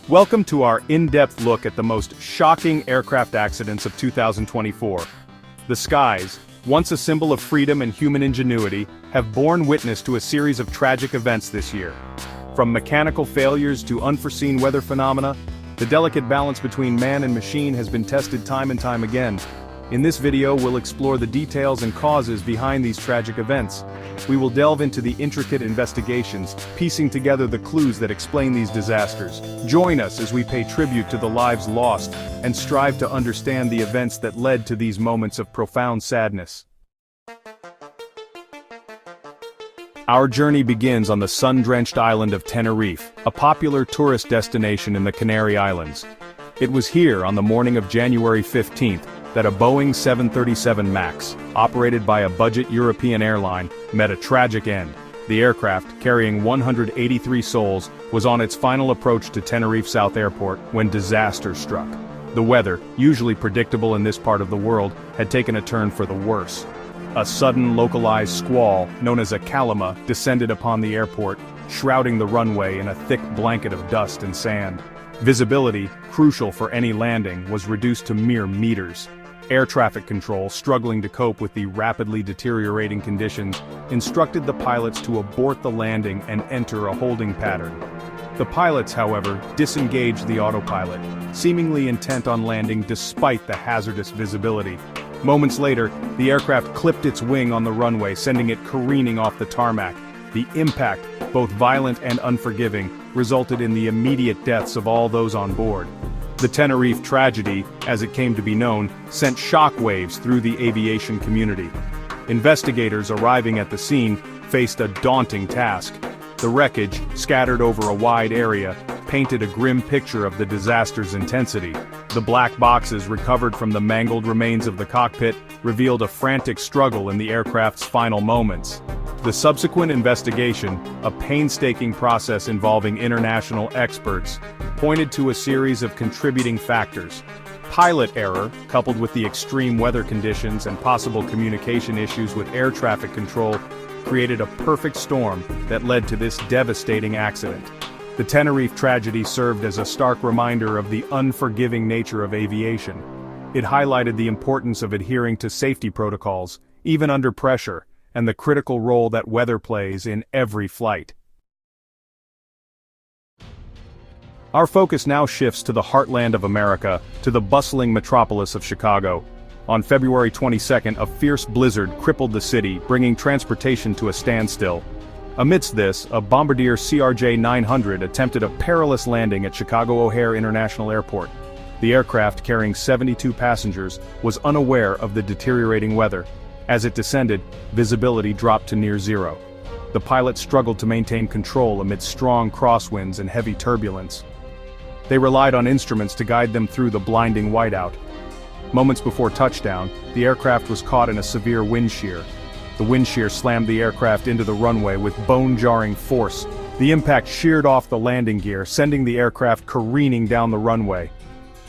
Welcome to our in-depth look at the most shocking aircraft accidents of 2024. The skies, once a symbol of freedom and human ingenuity, have borne witness to a series of tragic events this year. From mechanical failures to unforeseen weather phenomena, the delicate balance between man and machine has been tested time and time again. In this video, we'll explore the details and causes behind these tragic events. We will delve into the intricate investigations, piecing together the clues that explain these disasters. Join us as we pay tribute to the lives lost, and strive to understand the events that led to these moments of profound sadness. Our journey begins on the sun-drenched island of Tenerife, a popular tourist destination in the Canary Islands. It was here on the morning of January 15th, that a Boeing 737 MAX, operated by a budget European airline, met a tragic end. The aircraft, carrying 183 souls, was on its final approach to Tenerife South Airport when disaster struck. The weather, usually predictable in this part of the world, had taken a turn for the worse. A sudden localized squall, known as a calima, descended upon the airport, shrouding the runway in a thick blanket of dust and sand. Visibility, crucial for any landing, was reduced to mere meters. Air traffic control, struggling to cope with the rapidly deteriorating conditions, instructed the pilots to abort the landing and enter a holding pattern. The pilots, however, disengaged the autopilot, seemingly intent on landing despite the hazardous visibility. Moments later, the aircraft clipped its wing on the runway, sending it careening off the tarmac. The impact, both violent and unforgiving, resulted in the immediate deaths of all those on board. The Tenerife Tragedy, as it came to be known, sent shockwaves through the aviation community. Investigators arriving at the scene faced a daunting task. The wreckage, scattered over a wide area, painted a grim picture of the disaster's intensity. The black boxes recovered from the mangled remains of the cockpit revealed a frantic struggle in the aircraft's final moments. The subsequent investigation, a painstaking process involving international experts, pointed to a series of contributing factors. Pilot error, coupled with the extreme weather conditions and possible communication issues with air traffic control, created a perfect storm that led to this devastating accident. The Tenerife tragedy served as a stark reminder of the unforgiving nature of aviation. It highlighted the importance of adhering to safety protocols, even under pressure, and the critical role that weather plays in every flight. Our focus now shifts to the heartland of America, to the bustling metropolis of Chicago. On February 22nd, a fierce blizzard crippled the city, bringing transportation to a standstill. Amidst this, a Bombardier CRJ-900 attempted a perilous landing at Chicago O'Hare International Airport. The aircraft, carrying 72 passengers, was unaware of the deteriorating weather. As it descended, visibility dropped to near zero. The pilot struggled to maintain control amid strong crosswinds and heavy turbulence. They relied on instruments to guide them through the blinding whiteout. Moments before touchdown, the aircraft was caught in a severe wind shear. The wind shear slammed the aircraft into the runway with bone-jarring force. The impact sheared off the landing gear, sending the aircraft careening down the runway.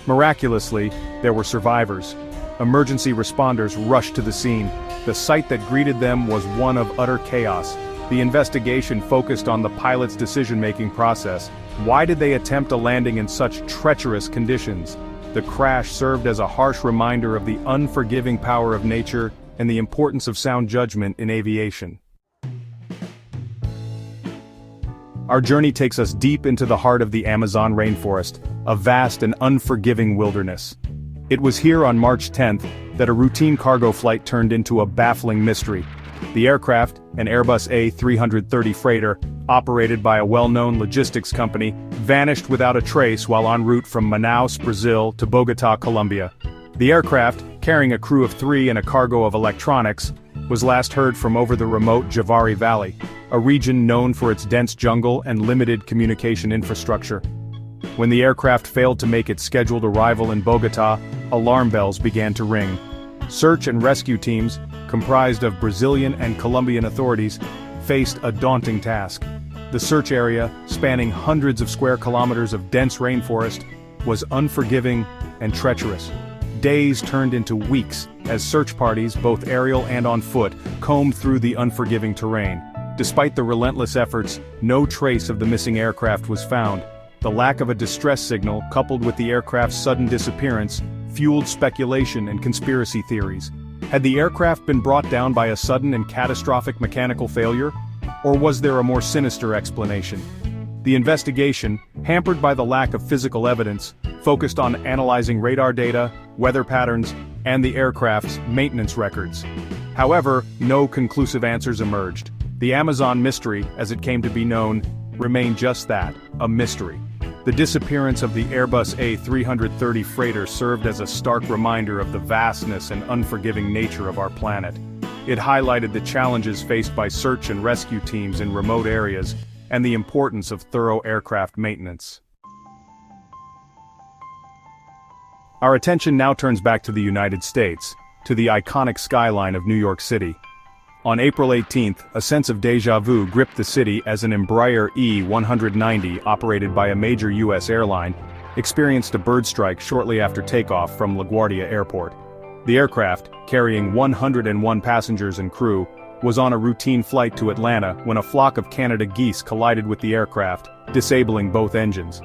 Miraculously, there were survivors. Emergency responders rushed to the scene. The sight that greeted them was one of utter chaos. The investigation focused on the pilot's decision-making process. Why did they attempt a landing in such treacherous conditions? The crash served as a harsh reminder of the unforgiving power of nature and the importance of sound judgment in aviation. Our journey takes us deep into the heart of the Amazon rainforest, a vast and unforgiving wilderness. It was here on March 10th that a routine cargo flight turned into a baffling mystery. The aircraft, an Airbus A330 freighter, operated by a well-known logistics company, vanished without a trace while en route from Manaus, Brazil to Bogotá, Colombia. The aircraft, carrying a crew of 3 and a cargo of electronics, was last heard from over the remote Javari Valley, a region known for its dense jungle and limited communication infrastructure. When the aircraft failed to make its scheduled arrival in Bogotá, alarm bells began to ring. Search and rescue teams, comprised of Brazilian and Colombian authorities, faced a daunting task. The search area, spanning hundreds of square kilometers of dense rainforest, was unforgiving and treacherous. Days turned into weeks as search parties, both aerial and on foot, combed through the unforgiving terrain. Despite the relentless efforts, no trace of the missing aircraft was found. The lack of a distress signal, coupled with the aircraft's sudden disappearance, fueled speculation and conspiracy theories. Had the aircraft been brought down by a sudden and catastrophic mechanical failure? Or was there a more sinister explanation? The investigation, hampered by the lack of physical evidence, focused on analyzing radar data, weather patterns, and the aircraft's maintenance records. However, no conclusive answers emerged. The Amazon mystery, as it came to be known, remained just that, a mystery. The disappearance of the Airbus A330 freighter served as a stark reminder of the vastness and unforgiving nature of our planet. It highlighted the challenges faced by search and rescue teams in remote areas, and the importance of thorough aircraft maintenance. Our attention now turns back to the United States, to the iconic skyline of New York City. On April 18th, a sense of déjà vu gripped the city as an Embraer E-190 operated by a major U.S. airline experienced a bird strike shortly after takeoff from LaGuardia Airport. The aircraft, carrying 101 passengers and crew, was on a routine flight to Atlanta when a flock of Canada geese collided with the aircraft, disabling both engines.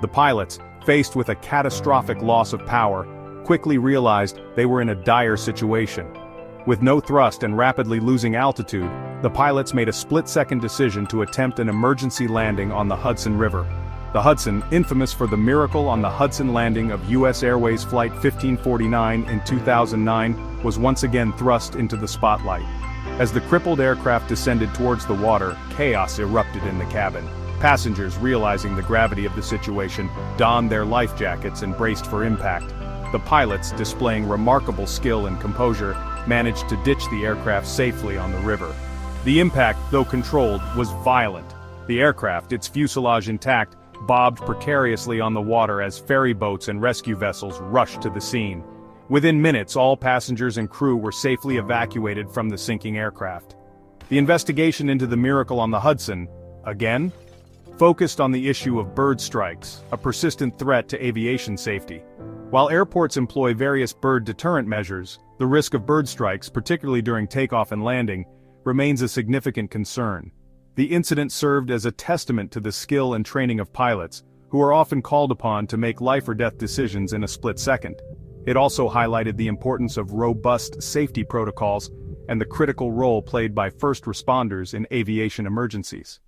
The pilots, faced with a catastrophic loss of power, quickly realized they were in a dire situation. With no thrust and rapidly losing altitude, the pilots made a split-second decision to attempt an emergency landing on the Hudson River. The Hudson, infamous for the miracle on the Hudson landing of U.S. Airways Flight 1549 in 2009, was once again thrust into the spotlight. As the crippled aircraft descended towards the water, chaos erupted in the cabin. Passengers, realizing the gravity of the situation, donned their life jackets and braced for impact. The pilots, displaying remarkable skill and composure, managed to ditch the aircraft safely on the river. The impact, though controlled, was violent. The aircraft, its fuselage intact, bobbed precariously on the water as ferry boats and rescue vessels rushed to the scene. Within minutes, all passengers and crew were safely evacuated from the sinking aircraft. The investigation into the miracle on the Hudson, again, focused on the issue of bird strikes, a persistent threat to aviation safety. While airports employ various bird deterrent measures, the risk of bird strikes, particularly during takeoff and landing, remains a significant concern. The incident served as a testament to the skill and training of pilots, who are often called upon to make life-or-death decisions in a split second. It also highlighted the importance of robust safety protocols and the critical role played by first responders in aviation emergencies.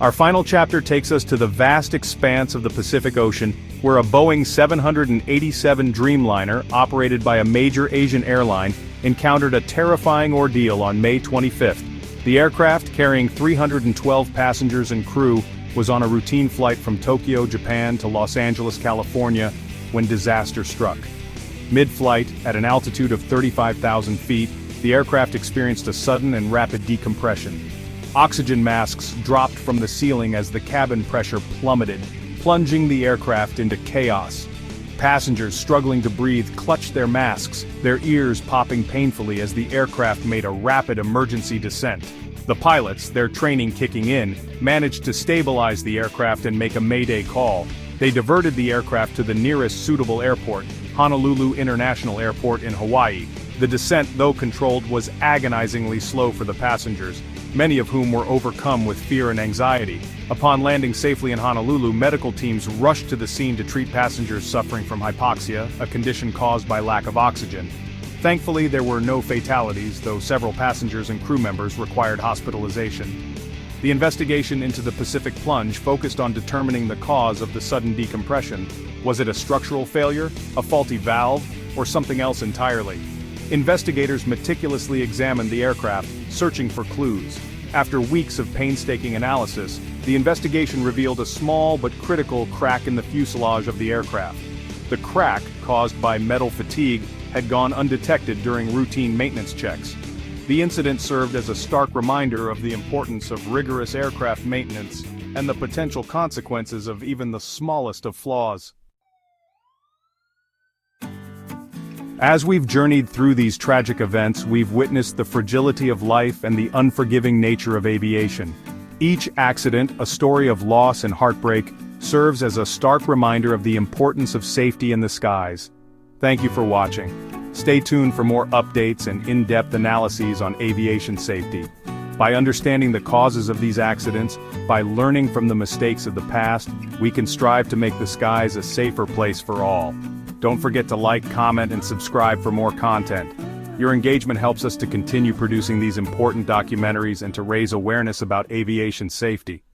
Our final chapter takes us to the vast expanse of the Pacific Ocean, where a Boeing 787 Dreamliner, operated by a major Asian airline, encountered a terrifying ordeal on May 25th. The aircraft, carrying 312 passengers and crew, was on a routine flight from Tokyo, Japan to Los Angeles, California, when disaster struck. Mid-flight, at an altitude of 35,000 feet, the aircraft experienced a sudden and rapid decompression. Oxygen masks dropped from the ceiling as the cabin pressure plummeted, plunging the aircraft into chaos. Passengers struggling to breathe clutched their masks, their ears popping painfully as the aircraft made a rapid emergency descent. The pilots, their training kicking in, managed to stabilize the aircraft and make a mayday call. They diverted the aircraft to the nearest suitable airport, Honolulu International Airport in Hawaii. The descent, though controlled, was agonizingly slow for the passengers, many of whom were overcome with fear and anxiety. Upon landing safely in Honolulu, medical teams rushed to the scene to treat passengers suffering from hypoxia, a condition caused by lack of oxygen. Thankfully, there were no fatalities, though several passengers and crew members required hospitalization. The investigation into the Pacific Plunge focused on determining the cause of the sudden decompression. Was it a structural failure, a faulty valve, or something else entirely? Investigators meticulously examined the aircraft, searching for clues. After weeks of painstaking analysis, the investigation revealed a small but critical crack in the fuselage of the aircraft. The crack, caused by metal fatigue, had gone undetected during routine maintenance checks. The incident served as a stark reminder of the importance of rigorous aircraft maintenance and the potential consequences of even the smallest of flaws. As we've journeyed through these tragic events, we've witnessed the fragility of life and the unforgiving nature of aviation. Each accident, a story of loss and heartbreak, serves as a stark reminder of the importance of safety in the skies. Thank you for watching. Stay tuned for more updates and in-depth analyses on aviation safety. By understanding the causes of these accidents, by learning from the mistakes of the past, we can strive to make the skies a safer place for all. Don't forget to like, comment, and subscribe for more content. Your engagement helps us to continue producing these important documentaries and to raise awareness about aviation safety.